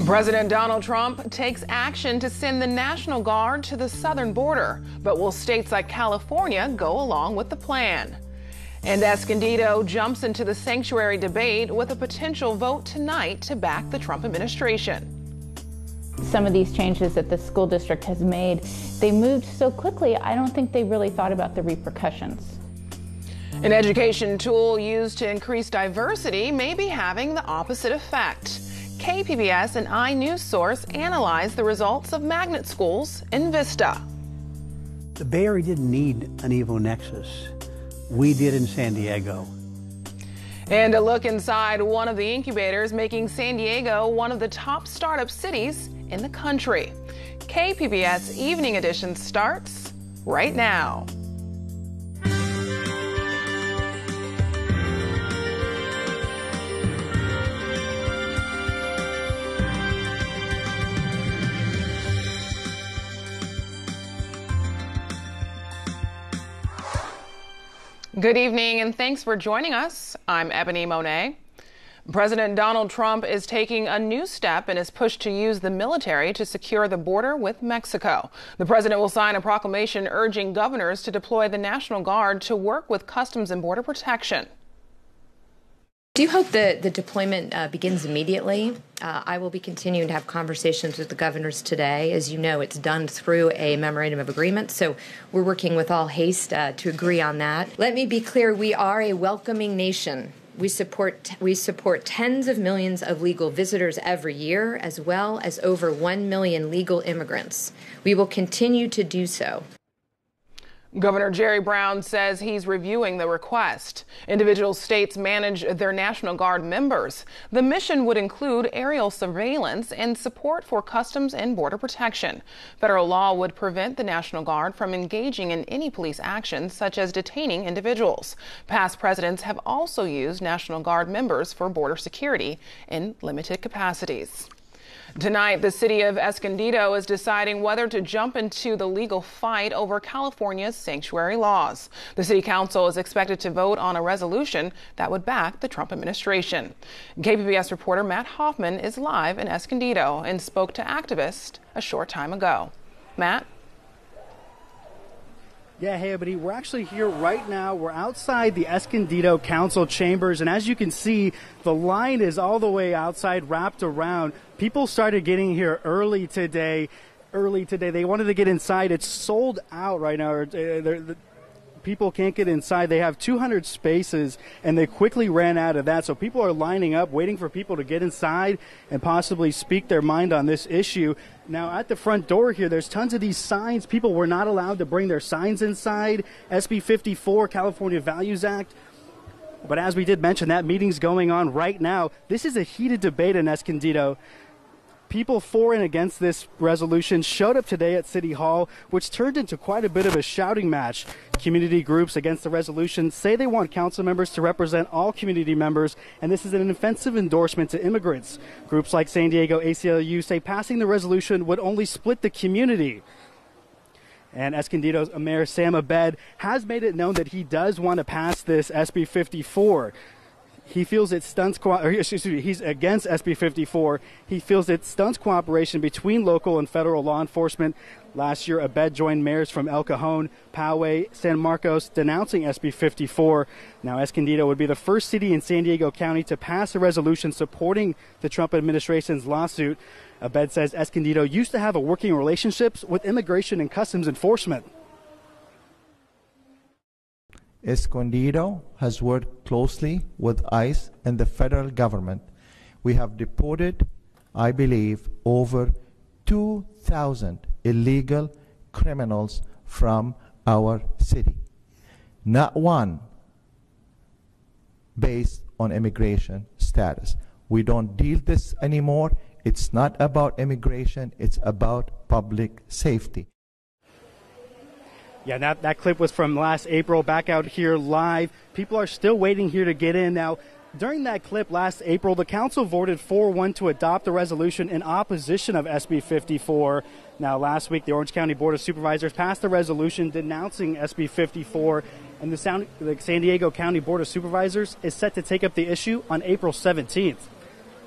President Donald Trump takes action to send the National Guard to the southern border, but will states like California go along with the plan? And Escondido jumps into the sanctuary debate with a potential vote tonight to back the Trump administration. Some of these changes that the school district has made, they moved so quickly, I don't think they really thought about the repercussions. An education tool used to increase diversity may be having the opposite effect. KPBS and iNews Source analyzed the results of magnet schools in Vista. The Bay Area didn't need an EvoNexus. We did in San Diego. And a look inside one of the incubators making San Diego one of the top startup cities in the country. KPBS Evening Edition starts right now. Good evening and thanks for joining us. I'm Ebony Monet. President Donald Trump is taking a new step in his push to use the military to secure the border with Mexico. The president will sign a proclamation urging governors to deploy the National Guard to work with Customs and Border Protection. Do you hope that the deployment begins immediately? I will be continuing to have conversations with the governors today. As you know, it's done through a memorandum of agreement, so we're working with all haste to agree on that. Let me be clear, we are a welcoming nation. We support tens of millions of legal visitors every year, as well as over 1 million legal immigrants. We will continue to do so. Governor Jerry Brown says he's reviewing the request. Individual states manage their National Guard members. The mission would include aerial surveillance and support for Customs and Border Protection. Federal law would prevent the National Guard from engaging in any police actions such as detaining individuals. Past presidents have also used National Guard members for border security in limited capacities. Tonight, the city of Escondido is deciding whether to jump into the legal fight over California's sanctuary laws. The city council is expected to vote on a resolution that would back the Trump administration. KPBS reporter Matt Hoffman is live in Escondido and spoke to activists a short time ago. Matt? Yeah, hey, everybody. We're actually here right now. We're outside the Escondido Council chambers, and as you can see, the line is all the way outside, wrapped around. People started getting here early today. They wanted to get inside. It's sold out right now. People can't get inside. They have 200 spaces, and they quickly ran out of that. So people are lining up, waiting for people to get inside and possibly speak their mind on this issue. Now, at the front door here, there's tons of these signs. People were not allowed to bring their signs inside. SB 54, California Values Act. But as we did mention, that meeting's going on right now. This is a heated debate in Escondido. People for and against this resolution showed up today at City Hall, which turned into quite a bit of a shouting match. Community groups against the resolution say they want council members to represent all community members, and this is an offensive endorsement to immigrants. Groups like San Diego ACLU say passing the resolution would only split the community. And Escondido's Mayor Sam Abed has made it known that he does want to pass this SB 54. He feels it stunts he's against SB 54. He feels it stunts cooperation between local and federal law enforcement. Last year, Abed joined mayors from El Cajon, Poway, San Marcos denouncing SB 54. Now, Escondido would be the first city in San Diego County to pass a resolution supporting the Trump administration's lawsuit. Abed says Escondido used to have a working relationship with immigration and customs enforcement. Escondido has worked closely with ICE and the federal government. We have deported, I believe, over 2,000 illegal criminals from our city. Not one based on immigration status. We don't deal this anymore. It's not about immigration, it's about public safety. Yeah, that clip was from last April, back out here live. People are still waiting here to get in. Now, during that clip last April, the council voted 4-1 to adopt the resolution in opposition of SB 54. Now, last week, the Orange County Board of Supervisors passed a resolution denouncing SB 54, and the San Diego County Board of Supervisors is set to take up the issue on April 17th.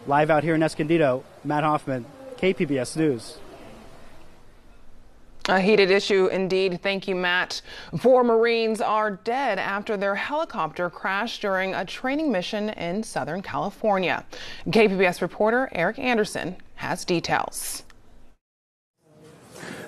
Live out here in Escondido, Matt Hoffman, KPBS News. A heated issue indeed. Thank you, Matt. 4 Marines are dead after their helicopter crashed during a training mission in Southern California. KPBS reporter Eric Anderson has details.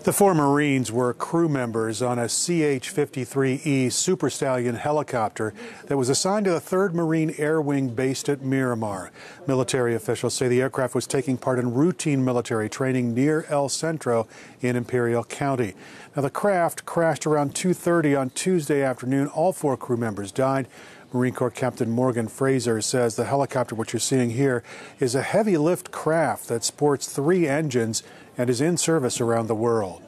The 4 Marines were crew members on a CH-53E Super Stallion helicopter that was assigned to the 3rd Marine Air Wing based at Miramar. Military officials say the aircraft was taking part in routine military training near El Centro in Imperial County. Now, the craft crashed around 2:30 on Tuesday afternoon. All 4 crew members died. Marine Corps Captain Morgan Fraser says the helicopter, which you're seeing here, is a heavy lift craft that sports 3 engines and is in service around the world.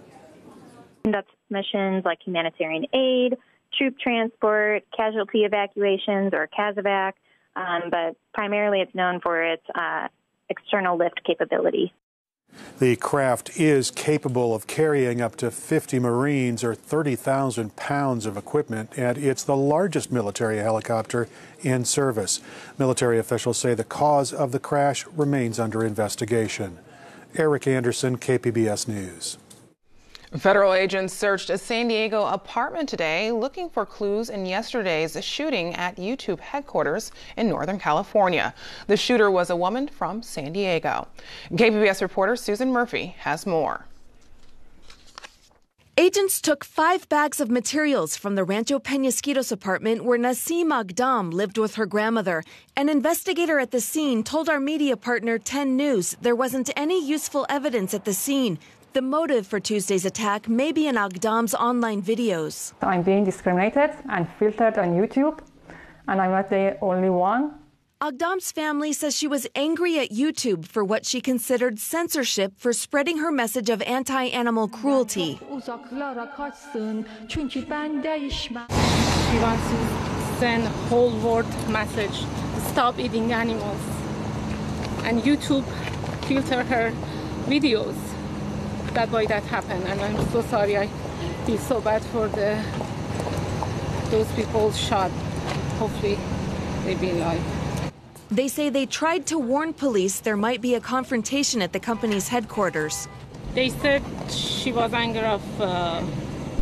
Conducts missions like humanitarian aid, troop transport, casualty evacuations, or CASEVAC, but primarily it's known for its external lift capability. The craft is capable of carrying up to 50 Marines or 30,000 pounds of equipment, and it's the largest military helicopter in service. Military officials say the cause of the crash remains under investigation. Eric Anderson, KPBS News. Federal agents searched a San Diego apartment today looking for clues in yesterday's shooting at YouTube headquarters in Northern California. The shooter was a woman from San Diego. KPBS reporter Susan Murphy has more. Agents took 5 bags of materials from the Rancho Penasquitos apartment where Nasim Agdam lived with her grandmother. An investigator at the scene told our media partner 10 News there wasn't any useful evidence at the scene. The motive for Tuesday's attack may be in Agdam's online videos. I'm being discriminated and filtered on YouTube, and I'm not the only one. Agdam's family says she was angry at YouTube for what she considered censorship for spreading her message of anti-animal cruelty. She wants to send a whole world message, stop eating animals. And YouTube filtered her videos. That's why that happened, and I'm so sorry. I feel so bad for those people shot. Hopefully they'll be alive. They say they tried to warn police there might be a confrontation at the company's headquarters. They said she was angry of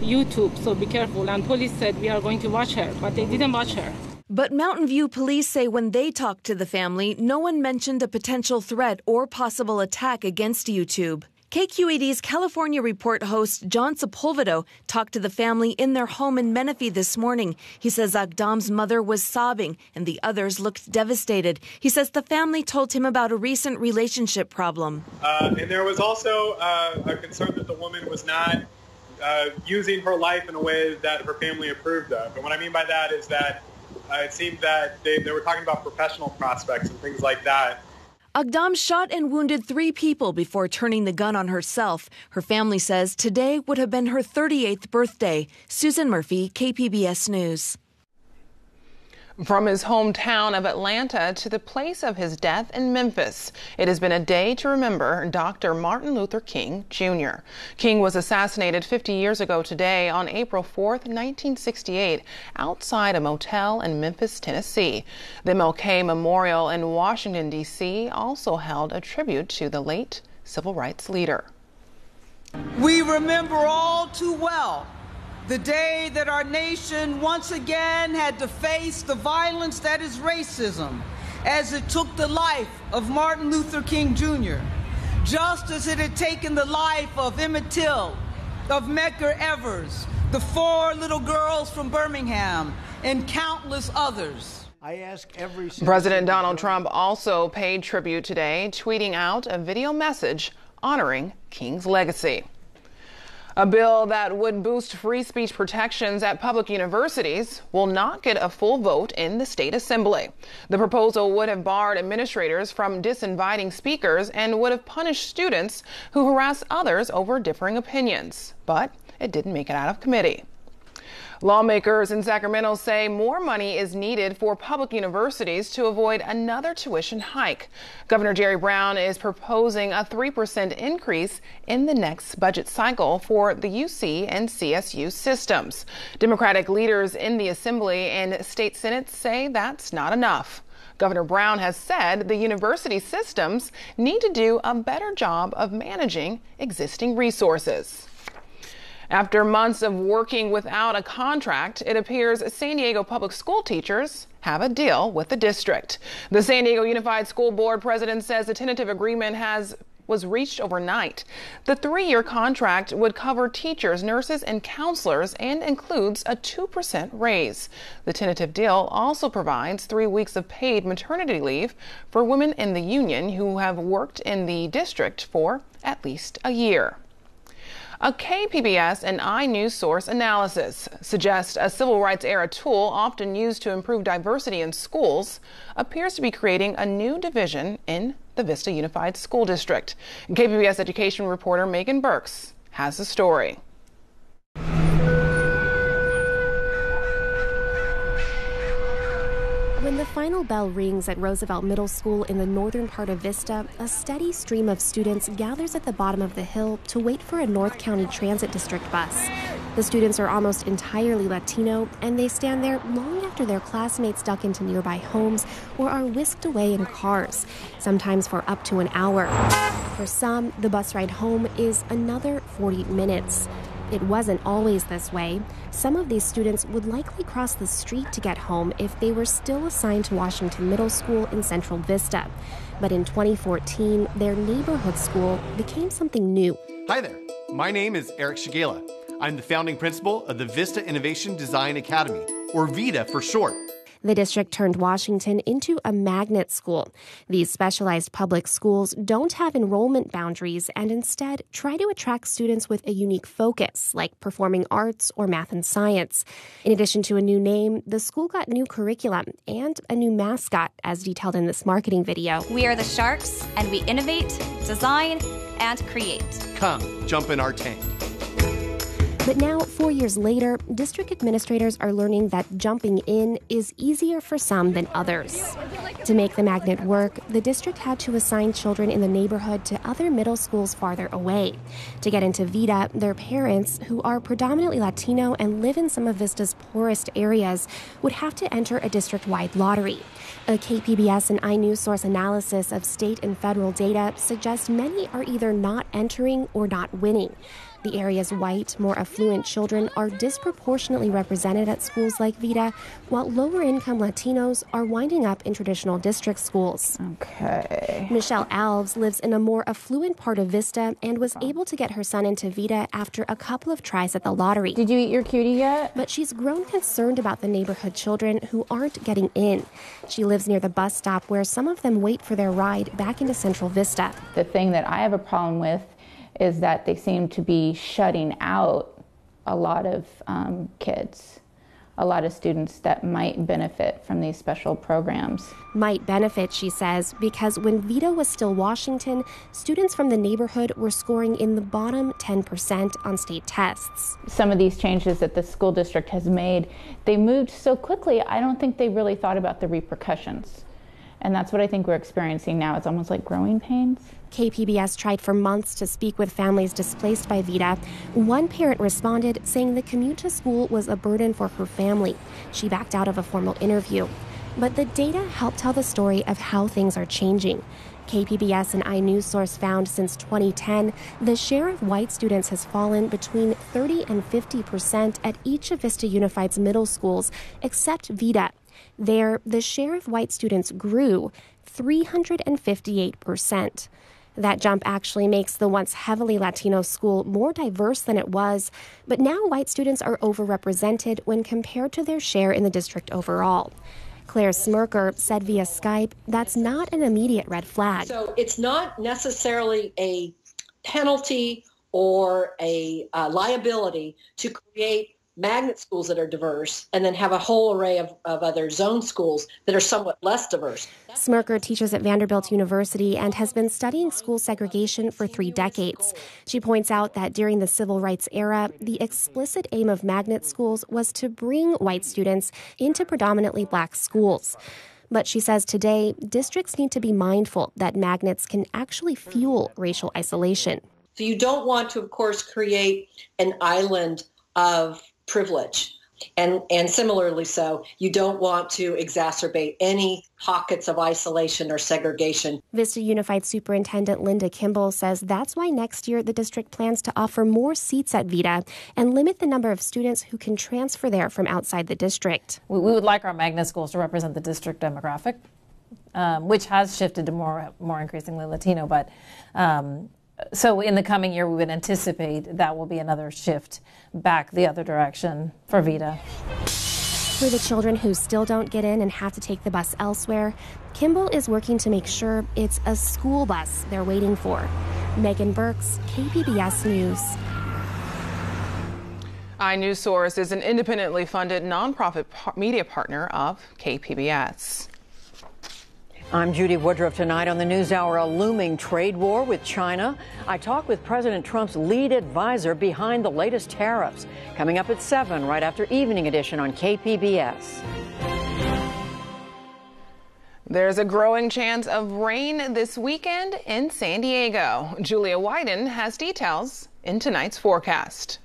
YouTube, so be careful. And police said we are going to watch her, but they didn't watch her. But Mountain View police say when they talked to the family, no one mentioned a potential threat or possible attack against YouTube. KQED's California Report host John Sepulvedo talked to the family in their home in Menifee this morning. He says Agdam's mother was sobbing and the others looked devastated. He says the family told him about a recent relationship problem. And there was also a concern that the woman was not using her life in a way that her family approved of. And what I mean by that is that it seemed that they were talking about professional prospects and things like that. Agdam shot and wounded 3 people before turning the gun on herself. Her family says today would have been her 38th birthday. Susan Murphy, KPBS News. From his hometown of Atlanta to the place of his death in Memphis, it has been a day to remember Dr. Martin Luther King, Jr. King was assassinated 50 years ago today on April 4th, 1968, outside a motel in Memphis, Tennessee. The MLK Memorial in Washington, D.C. also held a tribute to the late civil rights leader. We remember all too well the day that our nation once again had to face the violence that is racism, as it took the life of Martin Luther King Jr., just as it had taken the life of Emmett Till, of Medgar Evers, the 4 little girls from Birmingham, and countless others. President Donald Trump also paid tribute today, tweeting out a video message honoring King's legacy. A bill that would boost free speech protections at public universities will not get a full vote in the state assembly. The proposal would have barred administrators from disinviting speakers and would have punished students who harass others over differing opinions. But it didn't make it out of committee. Lawmakers in Sacramento say more money is needed for public universities to avoid another tuition hike. Governor Jerry Brown is proposing a 3% increase in the next budget cycle for the UC and CSU systems. Democratic leaders in the Assembly and State Senate say that's not enough. Governor Brown has said the university systems need to do a better job of managing existing resources. After months of working without a contract, it appears San Diego public school teachers have a deal with the district. The San Diego Unified School Board president says the tentative agreement was reached overnight. The 3-year contract would cover teachers, nurses, and counselors and includes a 2% raise. The tentative deal also provides 3 weeks of paid maternity leave for women in the union who have worked in the district for at least a year. A KPBS and iNews source analysis suggests a civil rights era tool often used to improve diversity in schools appears to be creating a new division in the Vista Unified School District. KPBS education reporter Megan Burks has the story. When the final bell rings at Roosevelt Middle School in the northern part of Vista, a steady stream of students gathers at the bottom of the hill to wait for a North County Transit District bus. The students are almost entirely Latino, and they stand there long after their classmates duck into nearby homes or are whisked away in cars, sometimes for up to an hour. For some, the bus ride home is another 40 minutes. It wasn't always this way. Some of these students would likely cross the street to get home if they were still assigned to Washington Middle School in Central Vista. But in 2014, their neighborhood school became something new. Hi there. My name is Eric Shigela. I'm the founding principal of the Vista Innovation Design Academy, or VITA for short. The district turned Washington into a magnet school. These specialized public schools don't have enrollment boundaries and instead try to attract students with a unique focus, like performing arts or math and science. In addition to a new name, the school got new curriculum and a new mascot, as detailed in this marketing video. We are the Sharks, and we innovate, design, and create. Come, jump in our tank. But now, 4 years later, district administrators are learning that jumping in is easier for some than others. To make the magnet work, the district had to assign children in the neighborhood to other middle schools farther away. To get into VITA, their parents, who are predominantly Latino and live in some of Vista's poorest areas, would have to enter a district-wide lottery. A KPBS and iNews source analysis of state and federal data suggests many are either not entering or not winning. The area's white, more affluent children are disproportionately represented at schools like VITA, while lower-income Latinos are winding up in traditional district schools. Okay. Michelle Alves lives in a more affluent part of Vista and was able to get her son into VITA after a couple of tries at the lottery. Did you eat your cutie yet? But she's grown concerned about the neighborhood children who aren't getting in. She lives near the bus stop where some of them wait for their ride back into Central Vista. The thing that I have a problem with is that they seem to be shutting out a lot of kids, a lot of students that might benefit from these special programs. Might benefit, she says, because when VITA was still Washington, students from the neighborhood were scoring in the bottom 10% on state tests. Some of these changes that the school district has made, they moved so quickly, I don't think they really thought about the repercussions. And that's what I think we're experiencing now. It's almost like growing pains. KPBS tried for months to speak with families displaced by VITA. One parent responded saying the commute to school was a burden for her family. She backed out of a formal interview. But the data helped tell the story of how things are changing. KPBS and iNews source found since 2010, the share of white students has fallen between 30 and 50% at each of Vista Unified's middle schools, except VITA. There, the share of white students grew 358%. That jump actually makes the once heavily Latino school more diverse than it was, but now white students are overrepresented when compared to their share in the district overall. Claire Smirker said via Skype that's not an immediate red flag. So it's not necessarily a penalty or a liability to create magnet schools that are diverse and then have a whole array of other zone schools that are somewhat less diverse. Smirker teaches at Vanderbilt University and has been studying school segregation for 3 decades. She points out that during the civil rights era, the explicit aim of magnet schools was to bring white students into predominantly black schools. But she says today, districts need to be mindful that magnets can actually fuel racial isolation. So you don't want to, of course, create an island of privilege And similarly so, you don't want to exacerbate any pockets of isolation or segregation. Vista Unified Superintendent Linda Kimball says that's why next year the district plans to offer more seats at Vita and limit the number of students who can transfer there from outside the district. We would like our magnet schools to represent the district demographic, which has shifted to more increasingly Latino, but so in the coming year, we would anticipate that will be another shift back the other direction for Vita. For the children who still don't get in and have to take the bus elsewhere, Kimball is working to make sure it's a school bus they're waiting for. Megan Burks, KPBS News. iNewsSource is an independently funded nonprofit media partner of KPBS. I'm Judy Woodruff. Tonight on the NewsHour, a looming trade war with China. I talk with President Trump's lead advisor behind the latest tariffs. Coming up at 7, right after Evening Edition on KPBS. There's a growing chance of rain this weekend in San Diego. Julia Wyden has details in tonight's forecast.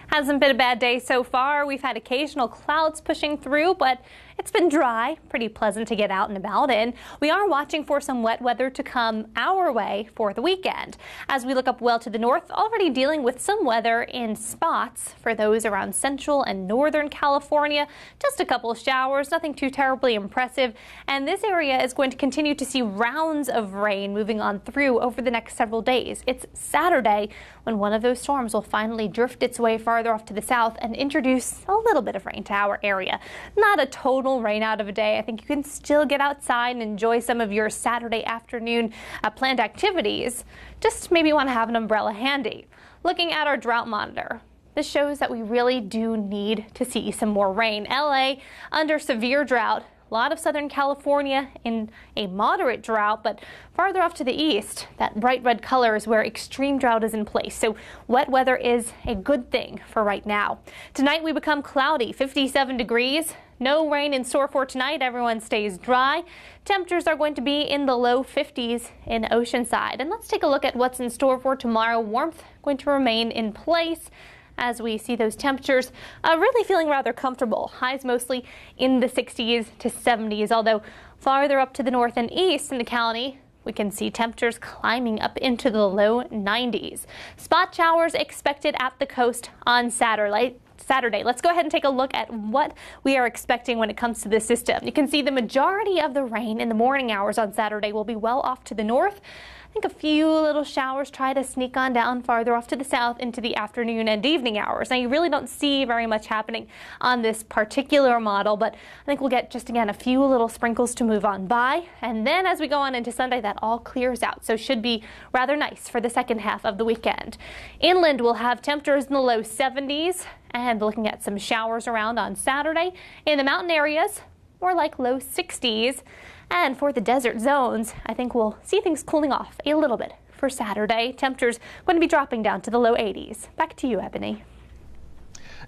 Hasn't been a bad day so far. We've had occasional clouds pushing through, but it's been dry, pretty pleasant to get out and about in. We are watching for some wet weather to come our way for the weekend. As we look up well to the north, already dealing with some weather in spots for those around Central and Northern California. Just a couple of showers, nothing too terribly impressive. And this area is going to continue to see rounds of rain moving on through over the next several days. It's Saturday when one of those storms will finally drift its way farther off to the south and introduce a little bit of rain to our area. Not a total rain out of a day. I think you can still get outside and enjoy some of your Saturday afternoon planned activities. Just maybe want to have an umbrella handy. Looking at our drought monitor, this shows that we really do need to see some more rain. LA under severe drought. A lot of Southern California in a moderate drought, but farther off to the east, that bright red color is where extreme drought is in place. So wet weather is a good thing for right now. Tonight we become cloudy, 57 degrees. No rain in store for tonight. Everyone stays dry. Temperatures are going to be in the low 50s in Oceanside. And let's take a look at what's in store for tomorrow. Warmth going to remain in place as we see those temperatures really feeling rather comfortable. Highs mostly in the 60s to 70s, although farther up to the north and east in the county, we can see temperatures climbing up into the low 90s. Spot showers expected at the coast on Saturday. Let's go ahead and take a look at what we are expecting when it comes to this system. You can see the majority of the rain in the morning hours on Saturday will be well off to the north. I think a few little showers try to sneak on down farther off to the south into the afternoon and evening hours. Now, you really don't see very much happening on this particular model, but I think we'll get just again a few little sprinkles to move on by. And then as we go on into Sunday, that all clears out. So should be rather nice for the second half of the weekend. Inland will have temperatures in the low 70s and looking at some showers around on Saturday. In the mountain areas, more like low 60s. And for the desert zones, I think we'll see things cooling off a little bit for Saturday. Temperatures going to be dropping down to the low 80s. Back to you, Ebony.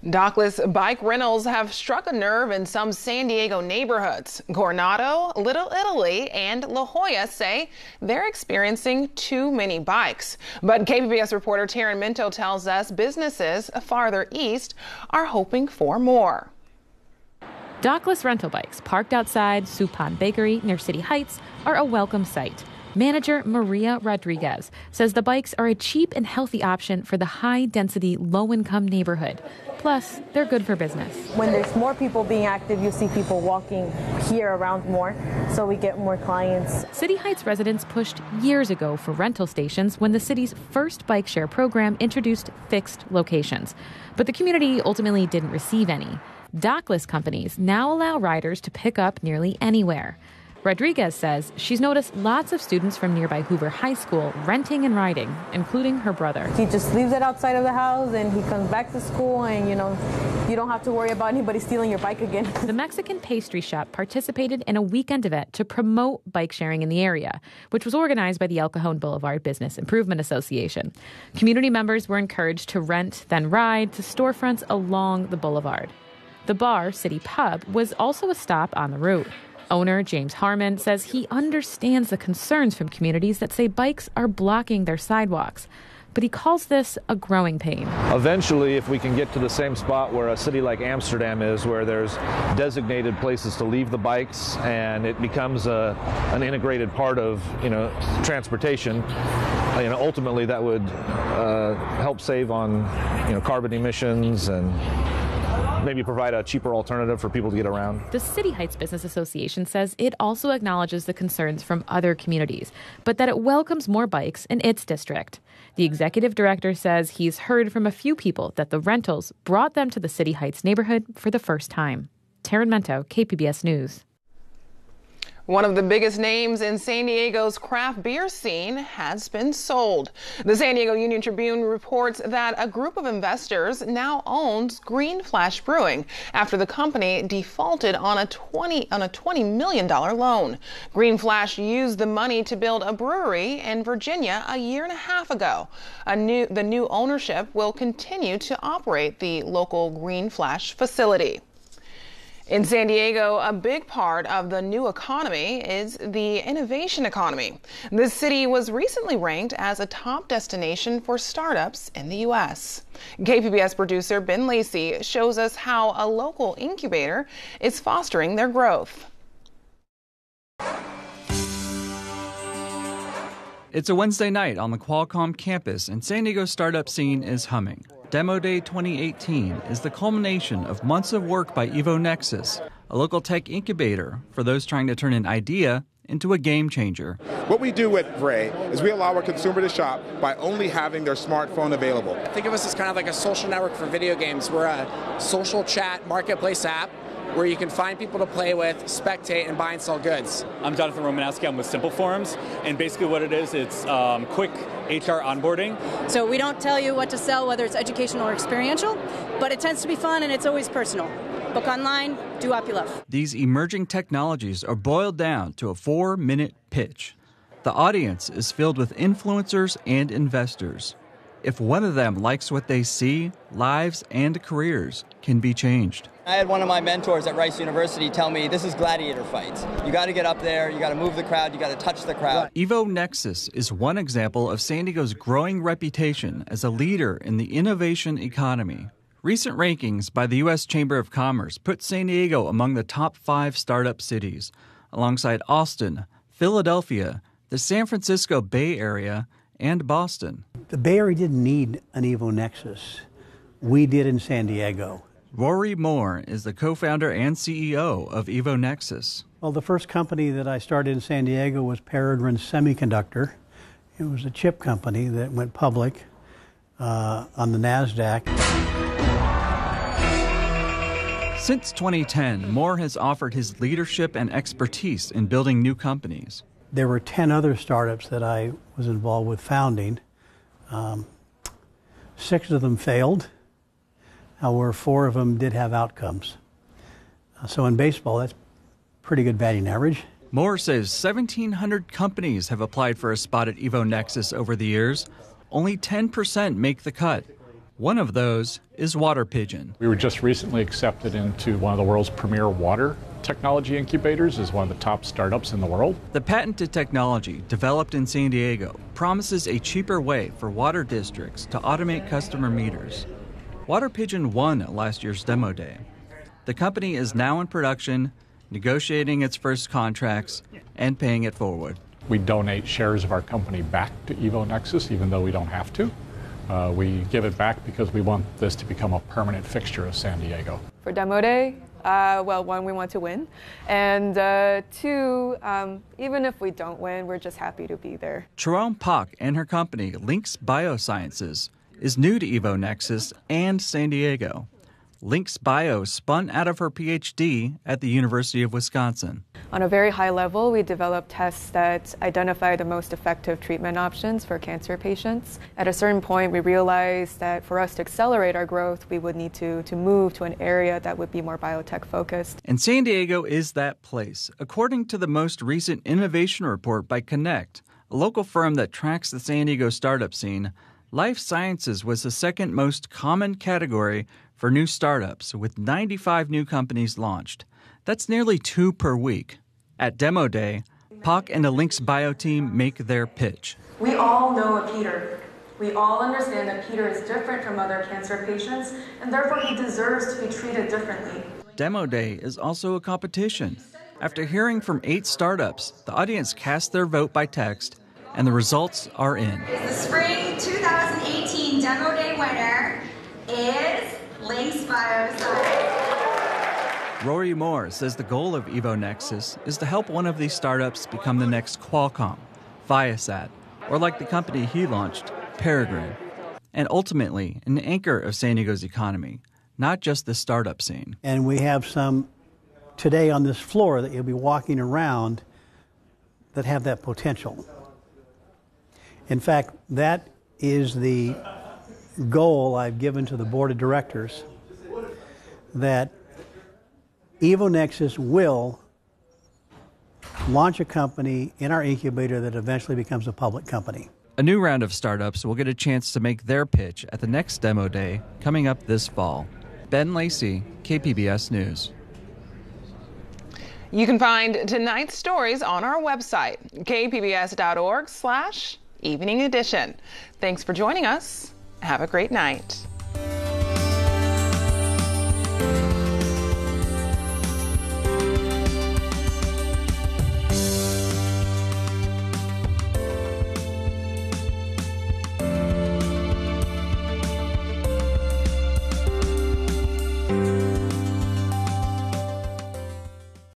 Dockless bike rentals have struck a nerve in some San Diego neighborhoods. Coronado, Little Italy, and La Jolla say they're experiencing too many bikes. But KPBS reporter Taryn Minto tells us businesses farther east are hoping for more. Dockless rental bikes parked outside Supan Bakery near City Heights are a welcome sight. Manager Maria Rodriguez says the bikes are a cheap and healthy option for the high-density, low-income neighborhood. Plus, they're good for business. When there's more people being active, you see people walking here around more, so we get more clients. City Heights residents pushed years ago for rental stations when the city's first bike share program introduced fixed locations. But the community ultimately didn't receive any. Dockless companies now allow riders to pick up nearly anywhere. Rodriguez says she's noticed lots of students from nearby Hoover High School renting and riding, including her brother. He just leaves it outside of the house and he comes back to school and, you don't have to worry about anybody stealing your bike again. The Mexican pastry shop participated in a weekend event to promote bike sharing in the area, which was organized by the El Cajon Boulevard Business Improvement Association. Community members were encouraged to rent, then ride to storefronts along the boulevard. The bar, City Pub, was also a stop on the route. Owner James Harmon says he understands the concerns from communities that say bikes are blocking their sidewalks. but he calls this a growing pain. Eventually, if we can get to the same spot where a city like Amsterdam is, where there's designated places to leave the bikes and it becomes an integrated part of transportation, ultimately that would help save on carbon emissions and maybe provide a cheaper alternative for people to get around. The City Heights Business Association says it also acknowledges the concerns from other communities, but that it welcomes more bikes in its district. The executive director says he's heard from a few people that the rentals brought them to the City Heights neighborhood for the first time. Taryn Mento, KPBS News. One of the biggest names in San Diego's craft beer scene has been sold. The San Diego Union Tribune reports that a group of investors now owns Green Flash Brewing after the company defaulted on a $20 million loan. Green Flash used the money to build a brewery in Virginia a year and a half ago. The new ownership will continue to operate the local Green Flash facility. In San Diego, a big part of the new economy is the innovation economy. This city was recently ranked as a top destination for startups in the U.S. KPBS producer Ben Lacey shows us how a local incubator is fostering their growth. It's a Wednesday night on the Qualcomm campus, and San Diego's startup scene is humming. Demo Day 2018 is the culmination of months of work by EvoNexus, a local tech incubator for those trying to turn an idea into a game changer. What we do with Ray is we allow a consumer to shop by only having their smartphone available. Think of us as kind of like a social network for video games. We're a social chat marketplace app where you can find people to play with, spectate, and buy and sell goods. I'm Jonathan Romanowski. I'm with Simple Forums, and basically what it is, it's quick HR onboarding. So we don't tell you what to sell, whether it's educational or experiential, but it tends to be fun and it's always personal. Book online, do what you love. These emerging technologies are boiled down to a 4-minute pitch. The audience is filled with influencers and investors. If one of them likes what they see, lives and careers can be changed. I had one of my mentors at Rice University tell me this is gladiator fights. You got to get up there, you got to move the crowd, you got to touch the crowd. EvoNexus is one example of San Diego's growing reputation as a leader in the innovation economy. Recent rankings by the U.S. Chamber of Commerce put San Diego among the top 5 startup cities, alongside Austin, Philadelphia, the San Francisco Bay Area, and Boston. The Bay Area didn't need an EvoNexus. We did in San Diego. Rory Moore is the co-founder and CEO of EvoNexus. Well, the first company that I started in San Diego was Peregrine Semiconductor. It was a chip company that went public on the NASDAQ. Since 2010, Moore has offered his leadership and expertise in building new companies. There were 10 other startups that I was involved with founding. 6 of them failed. However, 4 of them did have outcomes. So in baseball, that's pretty good batting average. Moore says 1,700 companies have applied for a spot at EvoNexus over the years. Only 10% make the cut. One of those is Water Pigeon. We were just recently accepted into one of the world's premier water technology incubators as one of the top startups in the world. The patented technology, developed in San Diego, promises a cheaper way for water districts to automate customer meters. Water Pigeon won at last year's demo day. The company is now in production, negotiating its first contracts, and paying it forward. We donate shares of our company back to EvoNexus, even though we don't have to. We give it back because we want this to become a permanent fixture of San Diego. For demo day, well, 1, we want to win, and 2, even if we don't win, we're just happy to be there. Jerome Pak and her company, Lynx Biosciences, is new to EvoNexus and San Diego. Lynx Bio spun out of her PhD at the University of Wisconsin. On a very high level, we developed tests that identify the most effective treatment options for cancer patients. At a certain point, we realized that for us to accelerate our growth, we would need to move to an area that would be more biotech focused. And San Diego is that place, according to the most recent innovation report by Connect, a local firm that tracks the San Diego startup scene. Life sciences was the second most common category for new startups, with 95 new companies launched. That's nearly 2 per week. At Demo Day, Pak and the Lynx Bio team make their pitch. We all know a Peter. We all understand that Peter is different from other cancer patients, and therefore he deserves to be treated differently. Demo Day is also a competition. After hearing from 8 startups, the audience cast their vote by text, and the results are in. The spring 2018 Demo Day winner is Links Bioscience. Rory Moore says the goal of EvoNexus is to help one of these startups become the next Qualcomm, Viasat, or like the company he launched, Peregrine, and ultimately an anchor of San Diego's economy, not just the startup scene. And we have some today on this floor that you'll be walking around that have that potential. In fact, that is the goal I've given to the board of directors, that EvoNexus will launch a company in our incubator that eventually becomes a public company. A new round of startups will get a chance to make their pitch at the next Demo Day coming up this fall. Ben Lacey, KPBS News. You can find tonight's stories on our website, kpbs.org/evening edition. Thanks for joining us. Have a great night.